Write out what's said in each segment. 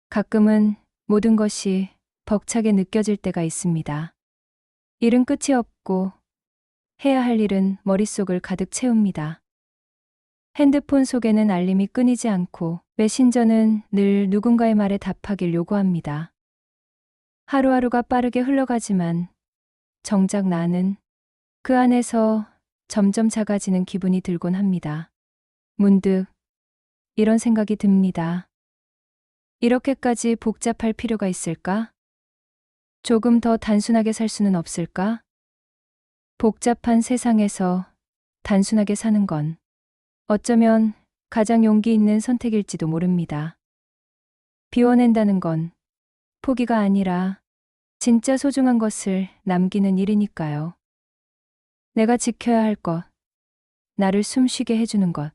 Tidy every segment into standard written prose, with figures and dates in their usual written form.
가끔은 모든 것이 벅차게 느껴질 때가 있습니다. 일은 끝이 없고 해야 할 일은 머릿속을 가득 채웁니다. 핸드폰 속에는 알림이 끊이지 않고 메신저는 늘 누군가의 말에 답하길 요구합니다. 하루하루가 빠르게 흘러가지만 정작 나는 그 안에서 점점 작아지는 기분이 들곤 합니다. 문득 이런 생각이 듭니다. 이렇게까지 복잡할 필요가 있을까? 조금 더 단순하게 살 수는 없을까? 복잡한 세상에서 단순하게 사는 건 어쩌면 가장 용기 있는 선택일지도 모릅니다. 비워낸다는 건 포기가 아니라 진짜 소중한 것을 남기는 일이니까요. 내가 지켜야 할 것, 나를 숨쉬게 해주는 것,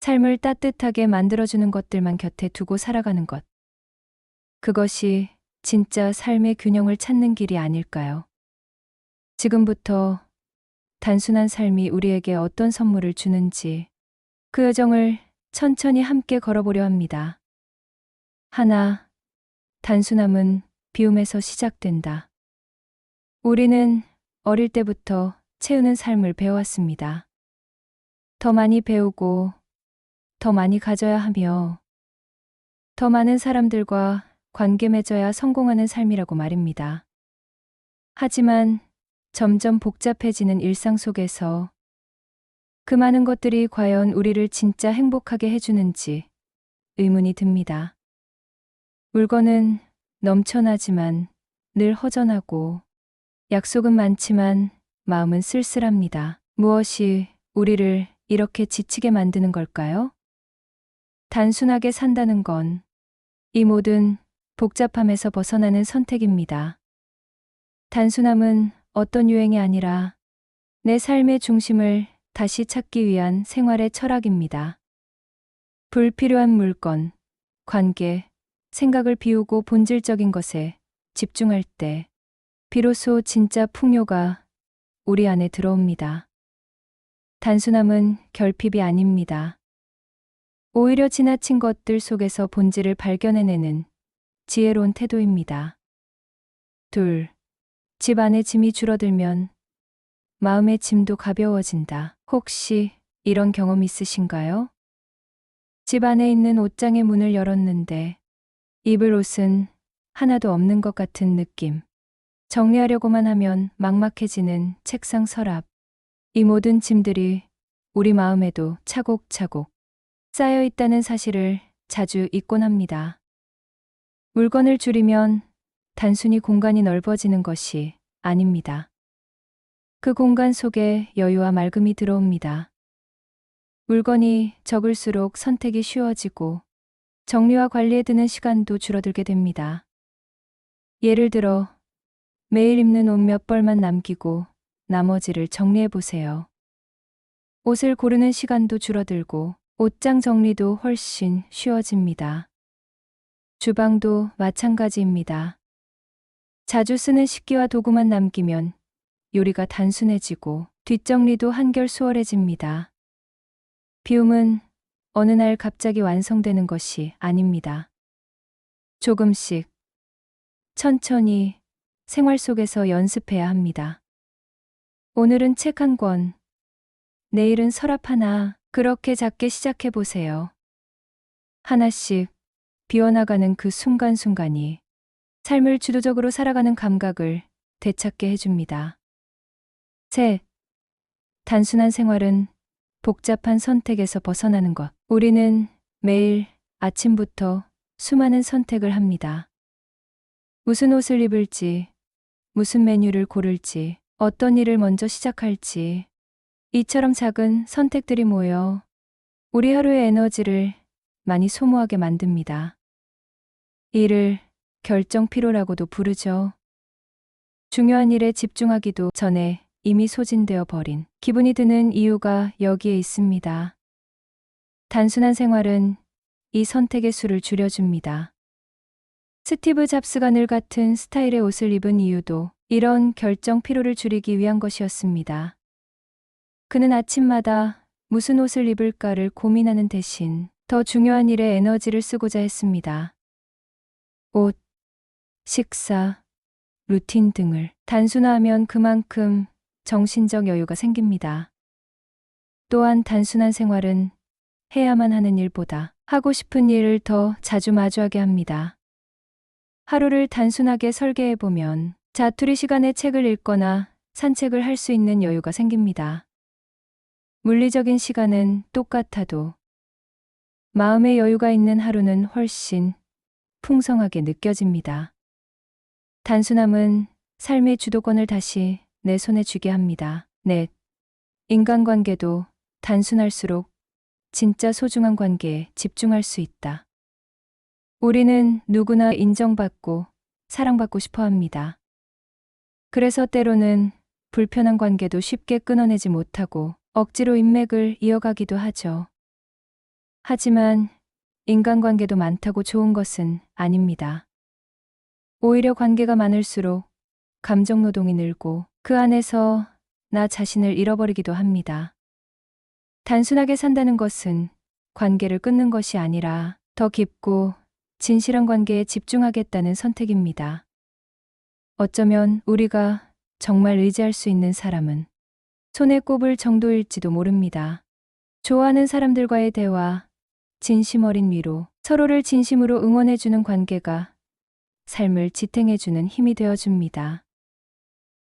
삶을 따뜻하게 만들어주는 것들만 곁에 두고 살아가는 것. 그것이 진짜 삶의 균형을 찾는 길이 아닐까요? 지금부터 단순한 삶이 우리에게 어떤 선물을 주는지 그 여정을 천천히 함께 걸어보려 합니다. 하나, 단순함은 비움에서 시작된다. 우리는 어릴 때부터 채우는 삶을 배워왔습니다. 더 많이 배우고 더 많이 가져야 하며 더 많은 사람들과 관계 맺어야 성공하는 삶이라고 말입니다. 하지만 점점 복잡해지는 일상 속에서 그 많은 것들이 과연 우리를 진짜 행복하게 해주는지 의문이 듭니다. 물건은 넘쳐나지만 늘 허전하고 약속은 많지만 마음은 쓸쓸합니다. 무엇이 우리를 이렇게 지치게 만드는 걸까요? 단순하게 산다는 건 이 모든 복잡함에서 벗어나는 선택입니다. 단순함은 어떤 유행이 아니라 내 삶의 중심을 다시 찾기 위한 생활의 철학입니다. 불필요한 물건, 관계, 생각을 비우고 본질적인 것에 집중할 때 비로소 진짜 풍요가 우리 안에 들어옵니다. 단순함은 결핍이 아닙니다. 오히려 지나친 것들 속에서 본질을 발견해내는 지혜로운 태도입니다. 둘, 집 안에 짐이 줄어들면 마음의 짐도 가벼워진다. 혹시 이런 경험 있으신가요? 집 안에 있는 옷장의 문을 열었는데 입을 옷은 하나도 없는 것 같은 느낌. 정리하려고만 하면 막막해지는 책상 서랍. 이 모든 짐들이 우리 마음에도 차곡차곡 쌓여 있다는 사실을 자주 잊곤 합니다. 물건을 줄이면 단순히 공간이 넓어지는 것이 아닙니다. 그 공간 속에 여유와 맑음이 들어옵니다. 물건이 적을수록 선택이 쉬워지고 정리와 관리에 드는 시간도 줄어들게 됩니다. 예를 들어 매일 입는 옷 몇 벌만 남기고 나머지를 정리해 보세요. 옷을 고르는 시간도 줄어들고 옷장 정리도 훨씬 쉬워집니다. 주방도 마찬가지입니다. 자주 쓰는 식기와 도구만 남기면 요리가 단순해지고 뒷정리도 한결 수월해집니다. 비움은 어느 날 갑자기 완성되는 것이 아닙니다. 조금씩, 천천히 생활 속에서 연습해야 합니다. 오늘은 책 한 권, 내일은 서랍 하나, 그렇게 작게 시작해 보세요. 하나씩 비워나가는 그 순간순간이 삶을 주도적으로 살아가는 감각을 되찾게 해줍니다. 셋, 단순한 생활은 복잡한 선택에서 벗어나는 것. 우리는 매일 아침부터 수많은 선택을 합니다. 무슨 옷을 입을지, 무슨 메뉴를 고를지, 어떤 일을 먼저 시작할지, 이처럼 작은 선택들이 모여 우리 하루의 에너지를 많이 소모하게 만듭니다. 이를 결정 피로라고도 부르죠. 중요한 일에 집중하기도 전에 이미 소진되어 버린 기분이 드는 이유가 여기에 있습니다. 단순한 생활은 이 선택의 수를 줄여줍니다. 스티브 잡스가 늘 같은 스타일의 옷을 입은 이유도 이런 결정 피로를 줄이기 위한 것이었습니다. 그는 아침마다 무슨 옷을 입을까를 고민하는 대신 더 중요한 일에 에너지를 쓰고자 했습니다. 옷, 식사, 루틴 등을 단순화하면 그만큼 정신적 여유가 생깁니다. 또한 단순한 생활은 해야만 하는 일보다 하고 싶은 일을 더 자주 마주하게 합니다. 하루를 단순하게 설계해보면 자투리 시간에 책을 읽거나 산책을 할 수 있는 여유가 생깁니다. 물리적인 시간은 똑같아도 마음의 여유가 있는 하루는 훨씬 풍성하게 느껴집니다. 단순함은 삶의 주도권을 다시 내 손에 쥐게 합니다. 넷, 인간관계도 단순할수록 진짜 소중한 관계에 집중할 수 있다. 우리는 누구나 인정받고 사랑받고 싶어 합니다. 그래서 때로는 불편한 관계도 쉽게 끊어내지 못하고 억지로 인맥을 이어가기도 하죠. 하지만 인간관계도 많다고 좋은 것은 아닙니다. 오히려 관계가 많을수록 감정노동이 늘고 그 안에서 나 자신을 잃어버리기도 합니다. 단순하게 산다는 것은 관계를 끊는 것이 아니라 더 깊고 진실한 관계에 집중하겠다는 선택입니다. 어쩌면 우리가 정말 의지할 수 있는 사람은 손에 꼽을 정도일지도 모릅니다. 좋아하는 사람들과의 대화, 진심 어린 위로, 서로를 진심으로 응원해주는 관계가 삶을 지탱해주는 힘이 되어줍니다.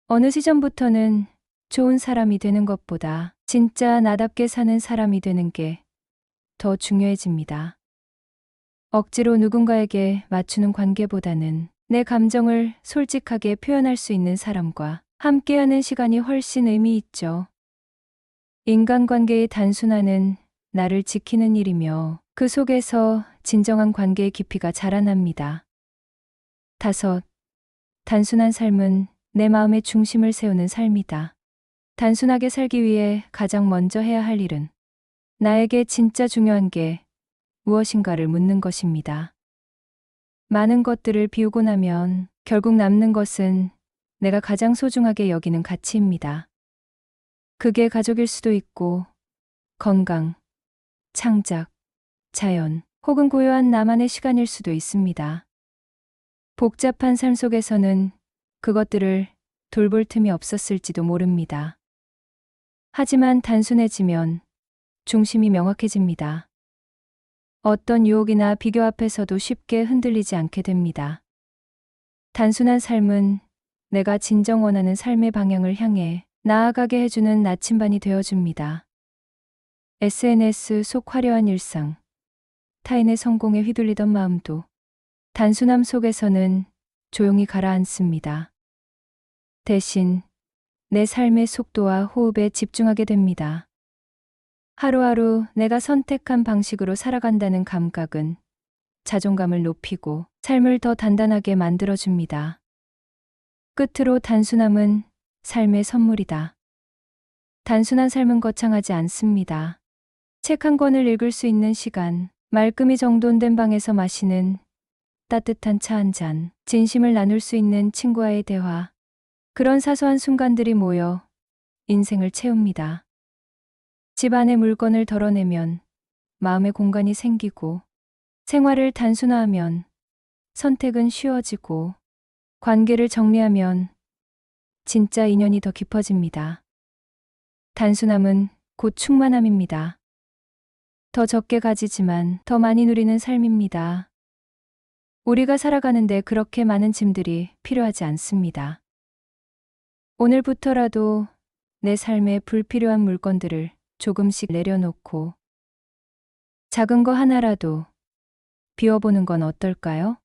어느 시점부터는 좋은 사람이 되는 것보다 진짜 나답게 사는 사람이 되는 게 더 중요해집니다. 억지로 누군가에게 맞추는 관계보다는 내 감정을 솔직하게 표현할 수 있는 사람과 함께하는 시간이 훨씬 의미 있죠. 인간관계의 단순화는 나를 지키는 일이며 그 속에서 진정한 관계의 깊이가 자라납니다. 다섯, 단순한 삶은 내 마음의 중심을 세우는 삶이다. 단순하게 살기 위해 가장 먼저 해야 할 일은 나에게 진짜 중요한 게 무엇인가를 묻는 것입니다. 많은 것들을 비우고 나면 결국 남는 것은 내가 가장 소중하게 여기는 가치입니다. 그게 가족일 수도 있고 건강, 창작, 자연, 혹은 고요한 나만의 시간일 수도 있습니다. 복잡한 삶 속에서는 그것들을 돌볼 틈이 없었을지도 모릅니다. 하지만 단순해지면 중심이 명확해집니다. 어떤 유혹이나 비교 앞에서도 쉽게 흔들리지 않게 됩니다. 단순한 삶은 내가 진정 원하는 삶의 방향을 향해 나아가게 해주는 나침반이 되어줍니다. SNS 속 화려한 일상, 타인의 성공에 휘둘리던 마음도 단순함 속에서는 조용히 가라앉습니다. 대신 내 삶의 속도와 호흡에 집중하게 됩니다. 하루하루 내가 선택한 방식으로 살아간다는 감각은 자존감을 높이고 삶을 더 단단하게 만들어줍니다. 끝으로 단순함은 삶의 선물이다. 단순한 삶은 거창하지 않습니다. 책 한 권을 읽을 수 있는 시간, 말끔히 정돈된 방에서 마시는 따뜻한 차 한 잔, 진심을 나눌 수 있는 친구와의 대화, 그런 사소한 순간들이 모여 인생을 채웁니다. 집 안의 물건을 덜어내면 마음의 공간이 생기고, 생활을 단순화하면 선택은 쉬워지고, 관계를 정리하면 진짜 인연이 더 깊어집니다. 단순함은 곧 충만함입니다. 더 적게 가지지만 더 많이 누리는 삶입니다. 우리가 살아가는데 그렇게 많은 짐들이 필요하지 않습니다. 오늘부터라도 내 삶에 불필요한 물건들을 조금씩 내려놓고 작은 거 하나라도 비워보는 건 어떨까요?